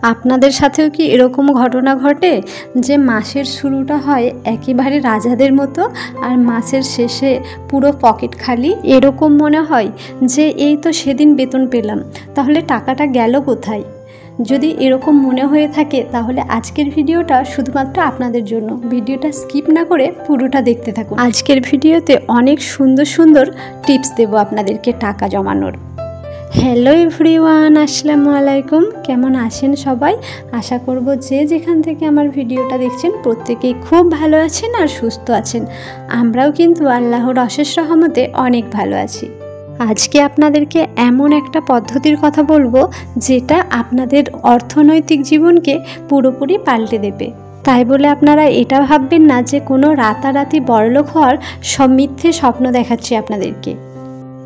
আপনাদের সাথেও কি এরকম ঘটনা ঘটে যে মাসের শুরুটা হয় একেবারে রাজাদের মতো আর মাসের শেষে পুরো পকেট খালি? এরকম মনে হয় যে এই তো সেদিন বেতন পেলাম, তাহলে টাকাটা গেল কোথায়? যদি এরকম মনে হয়ে থাকে তাহলে আজকের ভিডিওটা শুধুমাত্র আপনাদের জন্য। ভিডিওটা স্কিপ না করে পুরোটা দেখতে থাকুন। আজকের ভিডিওতে অনেক সুন্দর সুন্দর টিপস দেব আপনাদেরকে টাকা জমানোর। হ্যালো এভরিওয়ান, আসসালামু আলাইকুম। কেমন আছেন সবাই? আশা করব যে যেখান থেকে আমার ভিডিওটা দেখছেন প্রত্যেকেই খুব ভালো আছেন আর সুস্থ আছেন। আমরাও কিন্তু আল্লাহর অশেষ রহমতে অনেক ভালো আছি। আজকে আপনাদেরকে এমন একটা পদ্ধতির কথা বলবো যেটা আপনাদের অর্থনৈতিক জীবনকে পুরোপুরি পাল্টে দেবে। তাই বলে আপনারা এটা ভাববেন না যে কোনো রাতারাতি বড়লোক হওয়ার সব মিথ্যে স্বপ্ন দেখাচ্ছি আপনাদেরকে।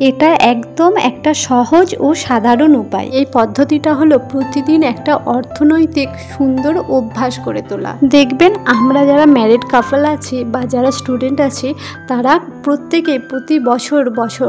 এটা একদম একটা সহজ ও সাধারণ উপায়। এই পদ্ধতিটা হলো প্রতিদিন একটা অর্থনৈতিক সুন্দর অভ্যাস করে তোলা। দেখবেন আমরা যারা ম্যারিড কাপল আছি বা যারা স্টুডেন্ট আছি তারা প্রত্যেকে প্রতি বছর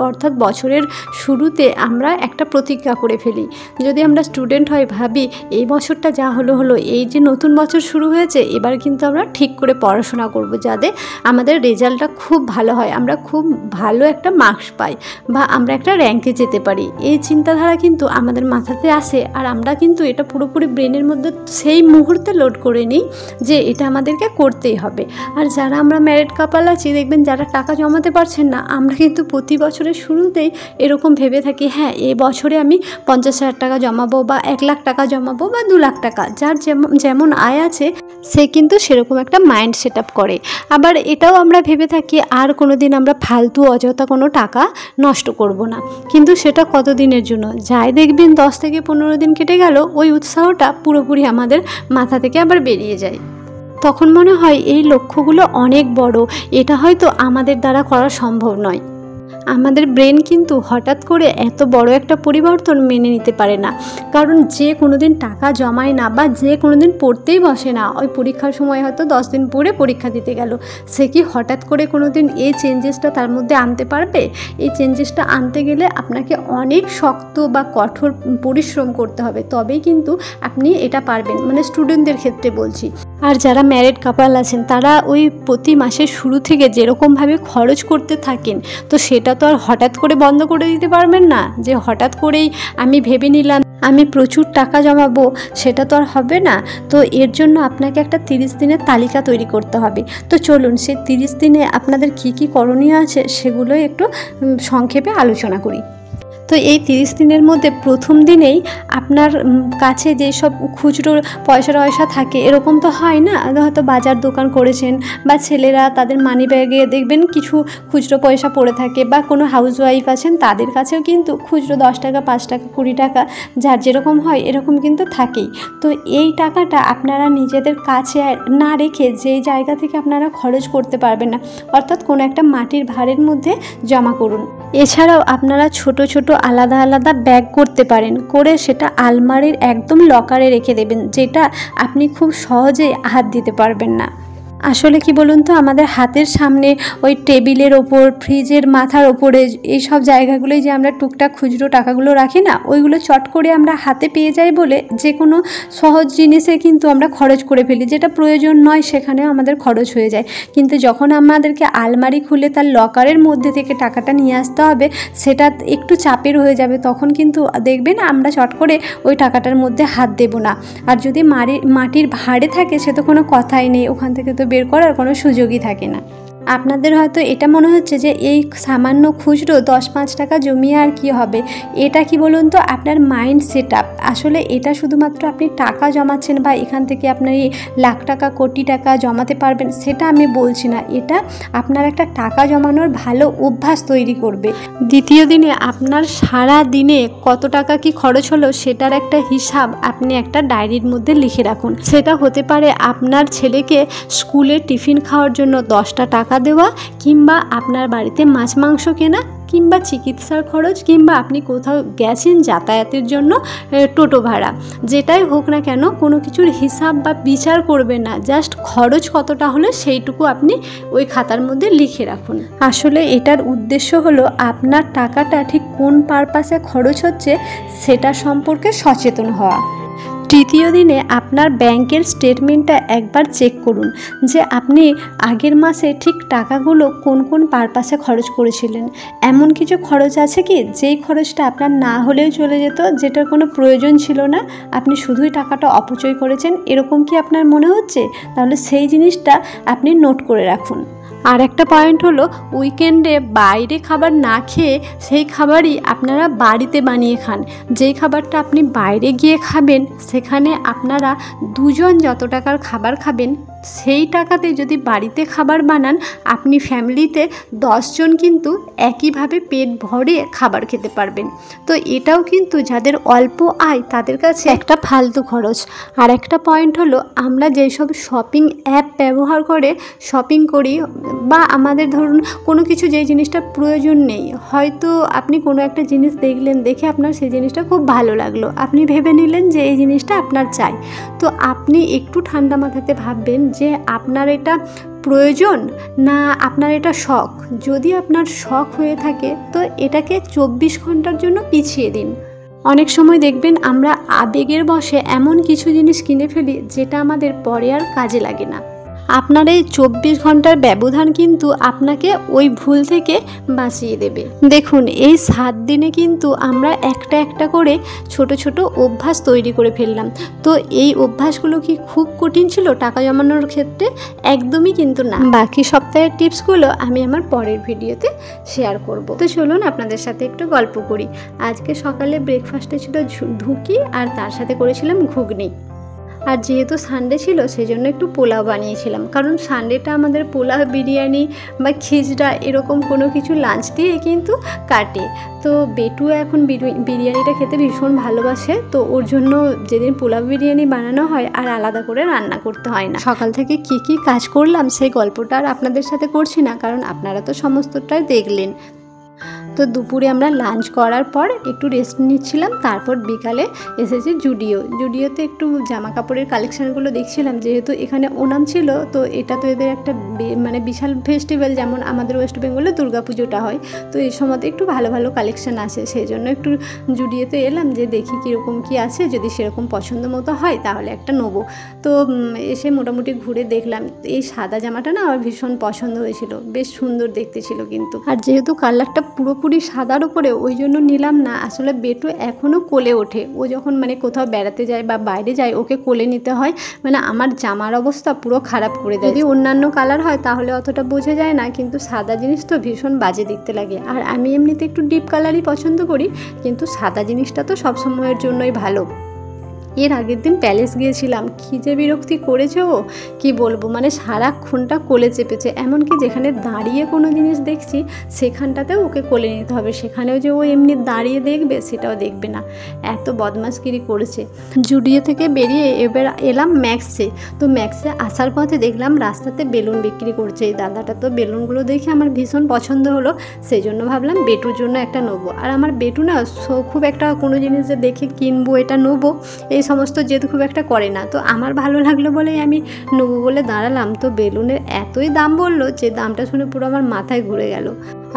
অর্থাৎ বছরের শুরুতে আমরা একটা প্রতিজ্ঞা করে ফেলি। যদি আমরা স্টুডেন্ট হই ভাবি এই বছরটা যা হলো, এই যে নতুন বছর শুরু হয়েছে এবার কিন্তু আমরা ঠিক করে পড়াশোনা করব, যাতে আমাদের রেজাল্টটা খুব ভালো হয়, আমরা খুব ভালো একটা মার্কস পাই বা আমরা একটা র্যাঙ্কে যেতে পারি। এই চিন্তাধারা কিন্তু আমাদের মাথাতে আসে আর আমরা কিন্তু এটা পুরোপুরি ব্রেনের মধ্যে সেই মুহূর্তে লোড করে নিই যে এটা আমাদেরকে করতেই হবে। আর যারা আমরা ম্যারিড কাপল আছি দেখবেন যারা টাকা জমাতে পারছেন না, আমরা কিন্তু প্রতি বছরের শুরুতেই এরকম ভেবে থাকি হ্যাঁ এই বছরে আমি 50,000 টাকা জমাবো বা 1 লাখ টাকা জমাবো বা 2 লাখ টাকা, যার যেমন আয় আছে সে কিন্তু সেরকম একটা মাইন্ড সেট আপ করে। আবার এটাও আমরা ভেবে থাকি আর কোনো দিন আমরা ফালতু অযথা কোনো টাকা নষ্ট করব না। কিন্তু সেটা কতদিনের জন্য? যাই দেখবেন 10 থেকে 15 দিন কেটে গেল, ওই উৎসাহটা পুরোপুরি আমাদের মাথা থেকে আবার বেরিয়ে যায়। তখন মনে হয় এই লক্ষ্যগুলো অনেক বড়, এটা হয়তো আমাদের দ্বারা করা সম্ভব নয়। আমাদের ব্রেন কিন্তু হঠাৎ করে এত বড় একটা পরিবর্তন মেনে নিতে পারে না, কারণ যে কোনোদিন টাকা জমায় না বা যে কোনোদিন পড়তেই বসে না, ওই পরীক্ষার সময় হয়তো 10 দিন পরে পরীক্ষা দিতে গেল, সে কি হঠাৎ করে কোনোদিন এই চেঞ্জেসটা তার মধ্যে আনতে পারবে? এই চেঞ্জেসটা আনতে গেলে আপনাকে অনেক শক্ত বা কঠোর পরিশ্রম করতে হবে, তবেই কিন্তু আপনি এটা পারবেন। মানে স্টুডেন্টদের ক্ষেত্রে বলছি। আর যারা ম্যারিড কাপল আছেন তারা ওই প্রতি মাসের শুরু থেকে যেরকমভাবে খরচ করতে থাকেন, তো সেটা তো আর হঠাৎ করে বন্ধ করে দিতে পারবেন না যে হঠাৎ করেই আমি ভেবে নিলাম আমি প্রচুর টাকা জমাবো, সেটা তো আর হবে না। তো এর জন্য আপনাকে একটা 30 দিনের তালিকা তৈরি করতে হবে। তো চলুন সেই 30 দিনে আপনাদের কি কি করণীয় আছে সেগুলোই একটু সংক্ষেপে আলোচনা করি। তো এই 30 দিনের মধ্যে প্রথম দিনেই আপনার কাছে যেসব খুচরো পয়সা থাকে, এরকম তো হয় না, হয়তো বাজার দোকান করেছেন বা ছেলেরা তাদের মানি ব্যাগে দেখবেন কিছু খুচরো পয়সা পড়ে থাকে, বা কোনো হাউসওয়াইফ আছেন তাদের কাছেও কিন্তু খুচরো 10 টাকা 5 টাকা 20 টাকা যার যেরকম হয় এরকম কিন্তু থাকেই। তো এই টাকাটা আপনারা নিজেদের কাছে না রেখে যেই জায়গা থেকে আপনারা খরচ করতে পারবেন না, অর্থাৎ কোনো একটা মাটির ভাঁড়ের মধ্যে জমা করুন। এছাড়াও আপনারা ছোট ছোট আলাদা আলাদা ব্যাগ করতে পারেন, করে সেটা আলমারির একদম লকারে রেখে দেবেন, যেটা আপনি খুব সহজেই হাত দিতে পারবেন না। আসলে কি বলুন তো, আমাদের হাতের সামনে ওই টেবিলের ওপর, ফ্রিজের মাথার ওপরে এই সব জায়গাগুলোই যে আমরা টুকটাক খুচরো টাকাগুলো রাখি না, ওইগুলো চট করে আমরা হাতে পেয়ে যাই বলে যে কোনো সহজ জিনিসে কিন্তু আমরা খরচ করে ফেলি, যেটা প্রয়োজন নয় সেখানেও আমাদের খরচ হয়ে যায়। কিন্তু যখন আমাদেরকে আলমারি খুলে তার লকারের মধ্যে থেকে টাকাটা নিয়ে আসতে হবে, সেটা একটু চাপের হয়ে যাবে, তখন কিন্তু দেখবেন আমরা চট করে ওই টাকাটার মধ্যে হাত দেব না। আর যদি মাটির ভাঁড়ে থাকে সে তো কোনো কথাই নেই, ওখান থেকে তো বের করার কোনো সুযোগই থাকে না। আপনাদের হয়তো এটা মনে হচ্ছে যে এই সামান্য খুচরো 10-5 টাকা জমিয়ে আর কি হবে। এটা কি বলুন তো, আপনার মাইন্ড সেট আপ। আসলে এটা শুধুমাত্র আপনি টাকা জমাচ্ছেন বা এখান থেকে আপনার এই লাখ টাকা কোটি টাকা জমাতে পারবেন সেটা আমি বলছি না, এটা আপনার একটা টাকা জমানোর ভালো অভ্যাস তৈরি করবে। দ্বিতীয় দিনে আপনার সারা দিনে কত টাকা কি খরচ হলো সেটার একটা হিসাব আপনি একটা ডায়েরির মধ্যে লিখে রাখুন। সেটা হতে পারে আপনার ছেলেকে স্কুলে টিফিন খাওয়ার জন্য 10টা টাকা দেওয়া, কিংবা আপনার বাড়িতে মাছ মাংস কেনা, কিংবা চিকিৎসার খরচ, কিংবা আপনি কোথাও গেছেন যাতায়াতের জন্য টোটো ভাড়া, যেটাই হোক না কেন কোনো কিছুর হিসাব বা বিচার করবেন না, জাস্ট খরচ কতটা হলো সেইটুকু আপনি ওই খাতার মধ্যে লিখে রাখুন। আসলে এটার উদ্দেশ্য হলো আপনার টাকাটা ঠিক কোন পারপাসে খরচ হচ্ছে সেটা সম্পর্কে সচেতন হওয়া। তৃতীয় দিনে আপনার ব্যাংকের স্টেটমেন্টটা একবার চেক করুন যে আপনি আগের মাসে ঠিক টাকাগুলো কোন কোন পারপাসে খরচ করেছিলেন। এমন কিছু খরচ আছে কি যেই খরচটা আপনার না হলেও চলে যেত, যেটার কোনো প্রয়োজন ছিল না, আপনি শুধুই টাকাটা অপচয় করেছেন, এরকম কি আপনার মনে হচ্ছে? তাহলে সেই জিনিসটা আপনি নোট করে রাখুন। আর একটা পয়েন্ট হলো, উইকেন্ডে বাইরে খাবার না খেয়ে সেই খাবারই আপনারা বাড়িতে বানিয়ে খান। যেই খাবারটা আপনি বাইরে গিয়ে খাবেন সেখানে আপনারা দুজন যত টাকার খাবার খাবেন সেই টাকাতে যদি বাড়িতে খাবার বানান আপনি ফ্যামিলিতে 10 জন কিন্তু একইভাবে পেট ভরে খাবার খেতে পারবেন। তো এটাও কিন্তু যাদের অল্প আয় তাদের কাছে একটা ফালতু খরচ। আর একটা পয়েন্ট হলো, আমরা যেসব শপিং অ্যাপ ব্যবহার করে শপিং করি বা আমাদের ধরুন কোনো কিছু যেই জিনিসটা প্রয়োজন নেই, হয়তো আপনি কোনো একটা জিনিস দেখলেন, দেখে আপনার সেই জিনিসটা খুব ভালো লাগলো, আপনি ভেবে নিলেন যে এই জিনিসটা আপনার চাই। তো আপনি একটু ঠান্ডা মাথাতে ভাববেন যে আপনার এটা প্রয়োজন না আপনার এটা শখ। যদি আপনার শখ হয়ে থাকে তো এটাকে 24 ঘন্টার জন্য পিছিয়ে দিন। অনেক সময় দেখবেন আমরা আবেগের বশে এমন কিছু জিনিস কিনে ফেলি যেটা আমাদের পরে আর কাজে লাগে না। আপনার এই 24 ঘন্টার ব্যবধান কিন্তু আপনাকে ওই ভুল থেকে বাঁচিয়ে দেবে। দেখুন, এই 7 দিনে কিন্তু আমরা একটা একটা করে ছোট ছোট অভ্যাস তৈরি করে ফেললাম। তো এই অভ্যাসগুলো কি খুব কঠিন ছিল টাকা জমানোর ক্ষেত্রে? একদমই কিন্তু না। বাকি সপ্তাহের টিপসগুলো আমি আমার পরের ভিডিওতে শেয়ার করব। তো চলুন আপনাদের সাথে একটু গল্প করি। আজকে সকালে ব্রেকফাস্টে ছিল ধুকি আর তার সাথে করেছিলাম ঘুগনি। আর যেহেতু সানডে ছিল সেই জন্য একটু পোলাও বানিয়েছিলাম, কারণ সানডেটা আমাদের পোলাও, বিরিয়ানি বা খিচড়া এরকম কোনো কিছু লাঞ্চ দিয়ে কিন্তু কাটে। তো বেটু এখন বিরিয়ানিটা খেতে ভীষণ ভালোবাসে, তো ওর জন্য যেদিন পোলাও বিরিয়ানি বানানো হয় আর আলাদা করে রান্না করতে হয় না। সকাল থেকে কি কি কাজ করলাম সেই গল্পটা আর আপনাদের সাথে করছি না, কারণ আপনারা তো সমস্তটাই দেখলেন। তো দুপুরে আমরা লাঞ্চ করার পর একটু রেস্ট নিচ্ছিলাম, তারপর বিকালে এসেছি জুডিওতে একটু জামা কাপড়ের কালেকশানগুলো দেখছিলাম। যেহেতু এখানে ওনাম ছিল, তো এটা তো এদের একটা মানে বিশাল ফেস্টিভ্যাল, যেমন আমাদের ওয়েস্ট বেঙ্গলে দুর্গাপুজোটা হয়, তো এই সময়তে একটু ভালো ভালো কালেকশান আসে। সেই জন্য একটু জুডিওতে এলাম যে দেখি কীরকম কী আছে, যদি সেরকম পছন্দ মতো হয় তাহলে একটা নেবো। তো এসে মোটামুটি ঘুরে দেখলাম, এই সাদা জামাটা না আমার ভীষণ পছন্দ হয়েছিল, বেশ সুন্দর দেখতে ছিল কিন্তু। আর যেহেতু কালারটা পুরোপুরি সাদার উপরে, ওই জন্য নিলাম না। আসলে বেটু এখনও কোলে ওঠে, ও যখন মানে কোথাও বেড়াতে যায় বা বাইরে যায় ওকে কোলে নিতে হয়, মানে আমার জামার অবস্থা পুরো খারাপ করে দেয়। যদি অন্যান্য কালার হয় তাহলে অতটা বোঝা যায় না, কিন্তু সাদা জিনিস তো ভীষণ বাজে দেখতে লাগে। আর আমি এমনিতে একটু ডিপ কালারই পছন্দ করি, কিন্তু সাদা জিনিসটা তো সবসময়ের জন্যই ভালো। এর আগের দিন প্যালেস গিয়েছিলাম, কী যে বিরক্তি করেছে ও, কী বলবো, মানে সারাক্ষণটা কোলে চেপেছে। এমনকি যেখানে দাঁড়িয়ে কোনো জিনিস দেখছি সেখানটাতেও ওকে কোলে নিতে হবে, সেখানেও যে ও এমনি দাঁড়িয়ে দেখবে সেটাও দেখবে না, এত বদমাশগিরি করেছে। জুডিও থেকে বেরিয়ে এবার এলাম ম্যাক্সে। তো ম্যাক্সে আসার পথে দেখলাম রাস্তাতে বেলুন বিক্রি করছে এই দাদাটা। তো বেলুনগুলো দেখে আমার ভীষণ পছন্দ হলো, সেই জন্য ভাবলাম বেটুর জন্য একটা নেবো। আর আমার বেটু না খুব একটা কোনো জিনিস যে দেখে কিনবো এটা নেবো এই সমস্ত জেদ খুব একটা করে না। তো আমার ভালো লাগলো বলেই আমি নেবো বলে দাঁড়ালাম। তো বেলুনের এতই দাম বললো যে দামটা শুনে পুরো আমার মাথায় ঘুরে গেল।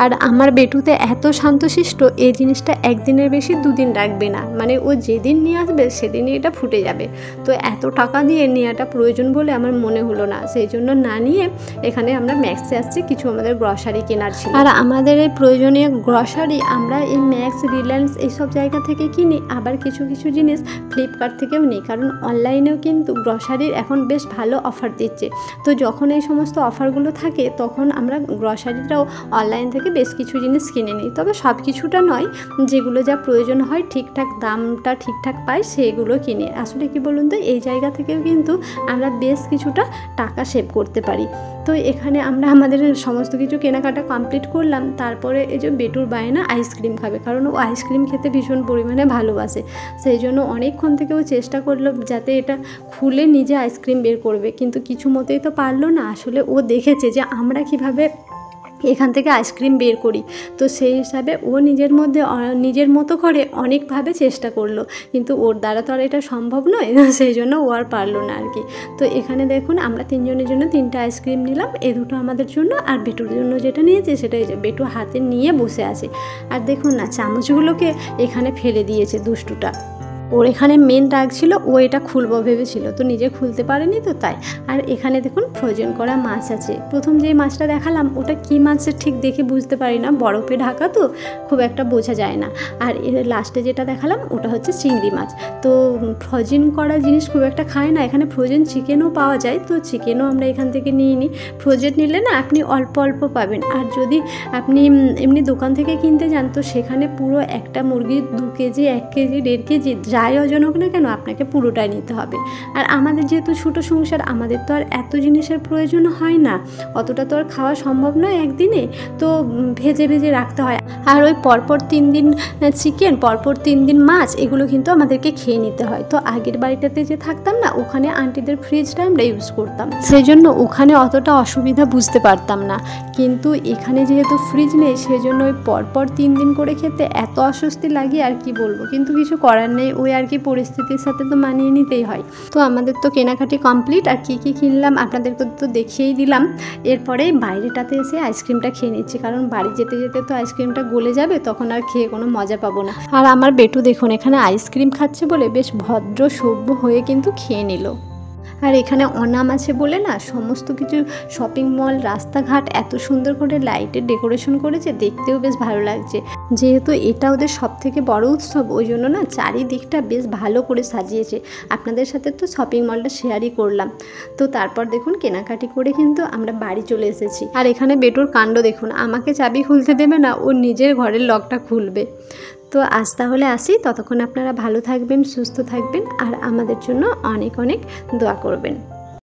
আর আমার বেটুতে এত শান্তশিষ্ট, এই জিনিসটা একদিনের বেশি 2 দিন রাখবে না, মানে ও যেদিন নিয়ে আসবে সেদিনই এটা ফুটে যাবে। তো এত টাকা দিয়ে নেওয়াটা প্রয়োজন বলে আমার মনে হলো না, সেই জন্য না নিয়ে এখানে আমরা ম্যাক্সে আসছি, কিছু আমাদের গ্রসারি কেনার ছিল। আর আমাদের এই প্রয়োজনীয় গ্রসারি আমরা এই ম্যাক্স, রিলায়েন্স এইসব জায়গা থেকে কিনি, আবার কিছু কিছু জিনিস ফ্লিপকার্ট থেকেও নিই, কারণ অনলাইনেও কিন্তু গ্রসারির এখন বেশ ভালো অফার দিচ্ছে। তো যখন এই সমস্ত অফারগুলো থাকে তখন আমরা গ্রসারিটাও অনলাইন থেকে বেশ কিছু জিনিস কিনে নিই, তবে সব কিছুটা নয়, যেগুলো যা প্রয়োজন হয় ঠিকঠাক দামটা ঠিকঠাক পাই সেগুলো কিনি। আসলে কি বলুন তো, এই জায়গা থেকেও কিন্তু আমরা বেশ কিছুটা টাকা সেভ করতে পারি। তো এখানে আমরা আমাদের সমস্ত কিছু কেনাকাটা কমপ্লিট করলাম। তারপরে এই যে বেটুর বায়না আইসক্রিম খাবে, কারণ ও আইসক্রিম খেতে ভীষণ পরিমাণে ভালোবাসে, সেই জন্য অনেকক্ষণ থেকে ও চেষ্টা করলো যাতে এটা খুলে নিজে আইসক্রিম বের করবে, কিন্তু কিছু মতেই তো পারলো না। আসলে ও দেখেছে যে আমরা কিভাবে এখান থেকে আইসক্রিম বের করি, তো সেই হিসাবে ও নিজের মতো করে অনেকভাবে চেষ্টা করলো, কিন্তু ওর দ্বারা তো আর এটা সম্ভব নয়, সেই জন্য ও আর পারলো না আর কি। তো এখানে দেখুন আমরা 3 জনের জন্য 3টা আইসক্রিম নিলাম, এই দুটো আমাদের জন্য, আর বেটুর জন্য যেটা নিয়েছি সেটাই যে বেটু হাতে নিয়ে বসে আছে। আর দেখুন না, চামচগুলোকে এখানে ফেলে দিয়েছে দুষ্টুটা। ওর এখানে মেন রাগ ছিল, ও এটা খুলবো ভেবেছিল, তো নিজে খুলতে পারেনি, তো তাই। আর এখানে দেখুন ফ্রোজেন করা মাছ আছে। প্রথম যে মাছটা দেখালাম ওটা কী মাছের ঠিক দেখে বুঝতে পারি না, বরফে ঢাকা তো খুব একটা বোঝা যায় না। আর এর লাস্টে যেটা দেখালাম ওটা হচ্ছে চিংড়ি মাছ। তো ফ্রোজেন করা জিনিস খুব একটা খায় না, এখানে ফ্রোজেন চিকেনও পাওয়া যায়, তো চিকেনও আমরা এখান থেকে নিয়ে নিই। ফ্রোজেন নিলে না আপনি অল্প অল্প পাবেন, আর যদি আপনি এমনি দোকান থেকে কিনতে যান তো সেখানে পুরো একটা মুরগি 2 কেজি 1 কেজি 1.5 কেজি যাই ওজন হোক না কেন আপনাকে পুরোটাই নিতে হবে। আর আমাদের যেহেতু ছোটো সংসার, আমাদের তো আর এত জিনিসের প্রয়োজন হয় না, অতটা তো আর খাওয়া সম্ভব নয় একদিনে, তো ভেজে ভেজে রাখতে হয়। আর ওই পরপর 3 দিন চিকেন, পরপর 3 দিন মাছ, এগুলো কিন্তু আমাদেরকে খেয়ে নিতে হয়। তো আগের বাড়িটাতে যে থাকতাম না, ওখানে আন্টিদের ফ্রিজটা আমরা ইউজ করতাম, সেই জন্য ওখানে অতটা অসুবিধা বুঝতে পারতাম না। কিন্তু এখানে যেহেতু ফ্রিজ নেই, সেজন্য ওই পরপর 3 দিন করে খেতে এত অস্বস্তি লাগে আর কি বলবো, কিন্তু কিছু করার নেই, ওই আর কি পরিস্থিতির সাথে তো মানিয়ে নিতেই হয়। তো আমাদের তো কেনাকাটি কমপ্লিট, আর কী কী কিনলাম আপনাদেরকে তো দেখিয়েই দিলাম। এরপরে বাইরেটাতে এসে আইসক্রিমটা খেয়ে নিচ্ছি, কারণ বাড়ি যেতে যেতে তো আইসক্রিমটা গলে যাবে, তখন আর খেয়ে কোনো মজা পাবো না। আর আমার বেটু দেখুন এখানে আইসক্রিম খাচ্ছে বলে বেশ ভদ্র সভ্য হয়ে কিন্তু খেয়ে নিল। আর এখানে অনাম আছে বলে না সমস্ত কিছু শপিং মল রাস্তাঘাট এত সুন্দর করে লাইটের ডেকোরেশন করেছে, দেখতেও বেশ ভালো লাগছে। যেহেতু এটা ওদের সবথেকে বড় উৎসব, ওই জন্য না চারিদিকটা বেশ ভালো করে সাজিয়েছে। আপনাদের সাথে তো শপিং মলটা শেয়ারই করলাম। তো তারপর দেখুন কেনাকাটি করে কিন্তু আমরা বাড়ি চলে এসেছি। আর এখানে বেটুর কাণ্ড দেখুন, আমাকে চাবি খুলতে দেবে না, ও নিজের ঘরের লকটা খুলবে। তো আজ তাহলে আসি, ততক্ষণ আপনারা ভালো থাকবেন, সুস্থ থাকবেন, আর আমাদের জন্য অনেক অনেক দোয়া করবেন।